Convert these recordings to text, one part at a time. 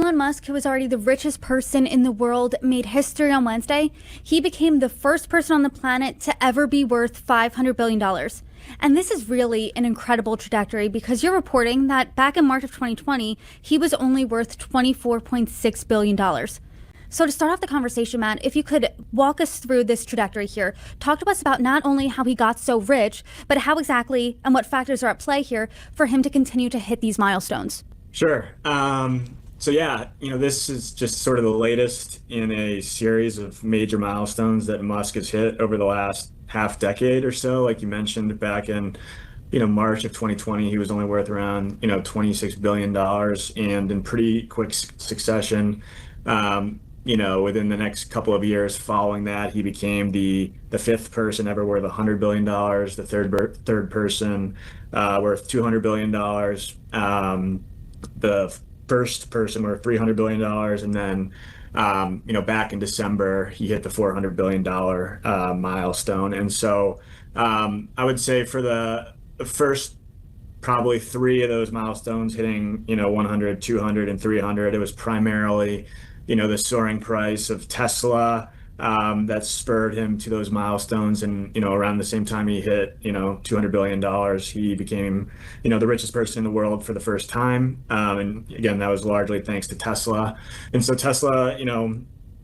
Elon Musk, who was already the richest person in the world, made history on Wednesday. He became the first person on the planet to ever be worth $500 billion. And this is really an incredible trajectory because you're reporting that back in March of 2020, he was only worth $24.6 billion. So to start off the conversation, Matt, if you could walk us through this trajectory here, talk to us about not only how he got so rich, but how exactly and what factors are at play here for him to continue to hit these milestones. Sure. So yeah, this is just sort of the latest in a series of major milestones that Musk has hit over the last half decade or so. Like you mentioned, back in, March of 2020, he was only worth around, $26 billion. And in pretty quick succession, within the next couple of years following that, he became the fifth person ever worth $100 billion, the third person worth $200 billion, the first person worth $300 billion. And then, back in December, he hit the $400 billion milestone. And so I would say for the first probably three of those milestones hitting, 100, 200, and 300, it was primarily, the soaring price of Tesla that spurred him to those milestones. And, around the same time he hit, $200 billion, he became, the richest person in the world for the first time. And again, that was largely thanks to Tesla. And so Tesla,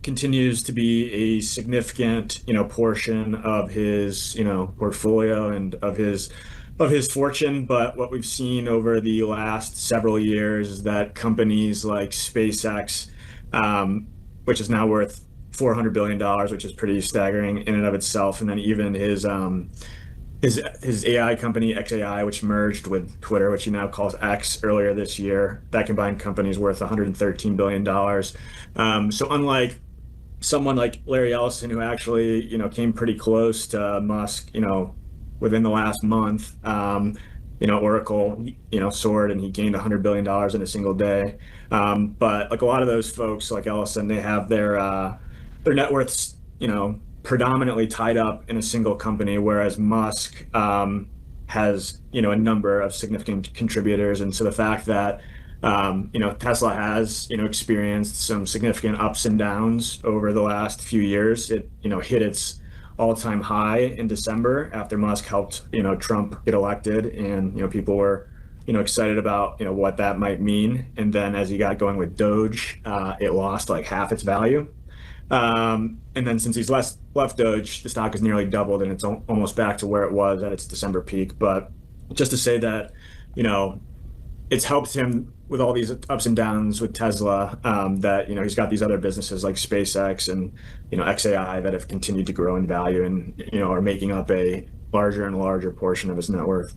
continues to be a significant, portion of his, portfolio and of his fortune. But what we've seen over the last several years is that companies like SpaceX, which is now worth $400 billion, which is pretty staggering in and of itself. And then even his AI company, XAI, which merged with Twitter, which he now calls X, earlier this year, that combined company is worth $113 billion. So unlike someone like Larry Ellison, who actually, came pretty close to Musk, within the last month, Oracle, soared and he gained $100 billion in a single day. But like a lot of those folks, like Ellison, they have their net worths, predominantly tied up in a single company, whereas Musk has, a number of significant contributors. And so the fact that, Tesla has, experienced some significant ups and downs over the last few years. It, hit its all-time high in December after Musk helped, Trump get elected, and, people were, excited about, what that might mean. And then as he got going with Doge, it lost like half its value. And then since he's left Doge, the stock has nearly doubled and it's almost back to where it was at its December peak. But just to say that, it's helped him with all these ups and downs with Tesla, that, he's got these other businesses like SpaceX and, XAI that have continued to grow in value and, are making up a larger and larger portion of his net worth.